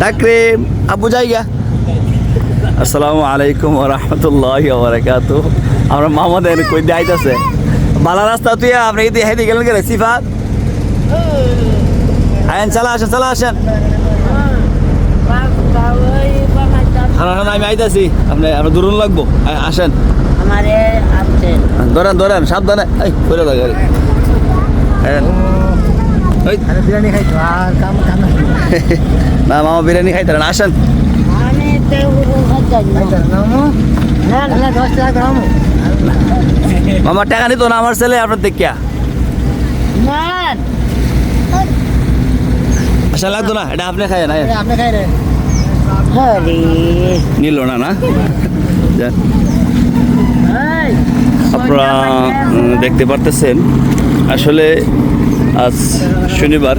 তাকরিম আবু জায়গা। আসসালামু আলাইকুম ওয়া রাহমাতুল্লাহি ওয়া বারাকাতুহু। আমরা মামাদের কই যাইতাছে বালা রাস্তা তুই আপনি কি হেদি গেলেন গেলে সিফাত আইন চালা আসেন আমি আইতাছি আপনি দূরন লাগবো আসেন ধরেন সাবধানে এই কইরা দাও গাড়ি বিরিয়ানি খাইতো আর কাম না মামা বিরিয়ানি খাইতেন আসেন মামা টাকা নিত না আমার ছেলে আপনার দেখিয়া আশা লাগতো না এটা আপনি খাই না আপনি খাই রে নিল না না আপনারা দেখতে পারতেছেন আসলে আজ শনিবার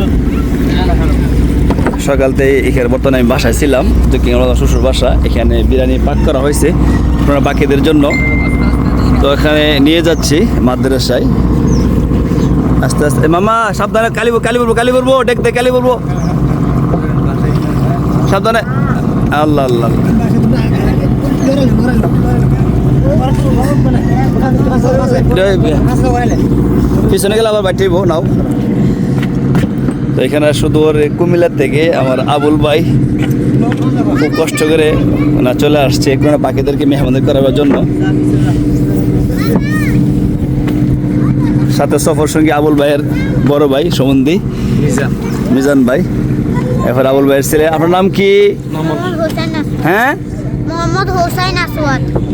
সকাল থেকে এখানে বর্তমানে আমি বাসায় ছিলাম দক্ষিণ শ্বশুর বাসা। এখানে বিরিয়ানি পাক করা হয়েছে আপনারা বাকিদের জন্য। তো এখানে নিয়ে যাচ্ছি মাদ্রাসায় আস্তে আস্তে। মামা সাবধানে কালি বলবো দেখতে কালি বলবো সাবধানে। আল্লাহ আল্লাহ পিছনে গেলে আবার বাইটেইব নাও। তো এখানে শুধু ওর কুমিল্লার থেকে আমার আবুল ভাই খুব কষ্ট করে না চলে আসছে কোনো বাকিদেরকে মেহমানি করার জন্য। সাথে সফর সঙ্গী আবুল ভাইয়ের বড় ভাই সমন্ধি মিজান ভাই। এরপর আবুল ভাইয়ের ছেলে। আপনার নাম কি? হ্যাঁ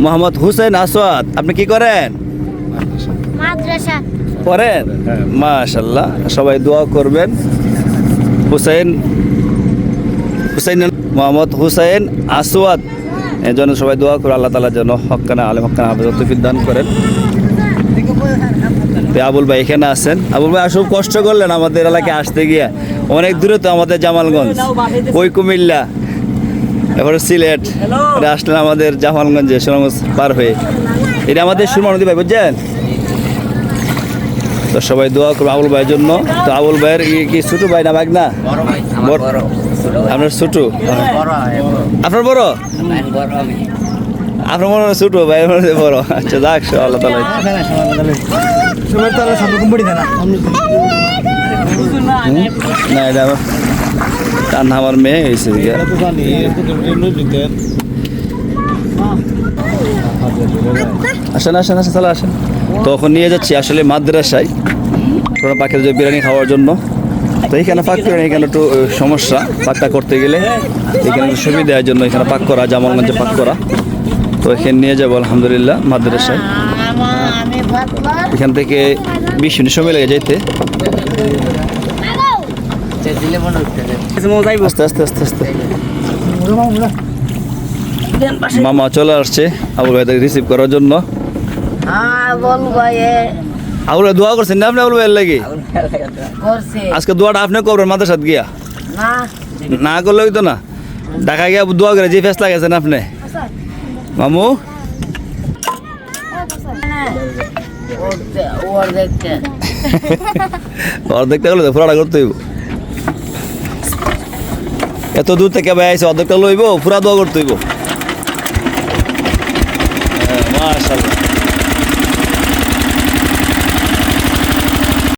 মোহাম্মদ হুসাইন আসওয়াদ। আপনি কি করেন? পড়েন? মাশাআল্লাহ। সবাই দোয়া করবেন মোহাম্মদ হুসাইন আসওয়াদ এর জন্য সবাই দোয়া করে আল্লাহ তাআলা যেন হক্কানা আলেম হক্কানা হাফেজ তৌফিক দান করেন। আবুল ভাই এখানে আছেন। আবুল ভাই আসলে কষ্ট করলেন আমাদের এলাকায় আসতে গিয়ে, অনেক দূরে তো আমাদের জামালগঞ্জ ওই কুমিল্লা এবারে সিলেট আসলেন আমাদের জামালগঞ্জে সুনামগঞ্জ পার হয়ে। এটা আমাদের সুরমানদী ভাই বুঝছেন। তো সবাই দোয়া করবো আবুল ভাইয়ের জন্য। তো আবুল ভাইয়ের কি ছোটো ভাই না ভাগ না? আপনার ছোটো? আপনার বড়? আপনার মনে হয় ছোটো ভাই বড়। আচ্ছা যাক আল্লাহ তাআলা না এটা আমার কান্না আমার মেয়ে হয়েছে। আসেন চলে আসেন। তখন নিয়ে যাচ্ছি আসলে মাদ্রাসায় কোনো পাখিদের বিরিয়ানি খাওয়ার জন্য। তো এখানে পাক করে এখানে একটু সমস্যা পাকটা করতে গেলে এখানে সুবিধার জন্য এখানে পাক করা জামালগঞ্জে পাক করা। তো এখানে নিয়ে যাবো আলহামদুলিল্লাহ মাদ্রাসায়। এখান থেকে 20 মিনিট সময় লেগে যেতে। আস্তে মামা চলে আসছে আবুল ভাই রিসিভ করার জন্য। আবুল ভাই দোয়া করছেন না আপনি আবুল ভাইয়ের লাগি? আজকে দোয়াটা আপনি করবেন মাদ্রাসাত গিয়া? না করলে হইতো না। ঢাকা গিয়া দোয়া করে যে ফেস লাগাইছেন আপনি মামু। অর্ধেকটা হলে পুরাটা করতে হইব। এত দূর থেকে ভাই আইসে অর্ধেকটা লইব পুরা দোয়া করতে হইব।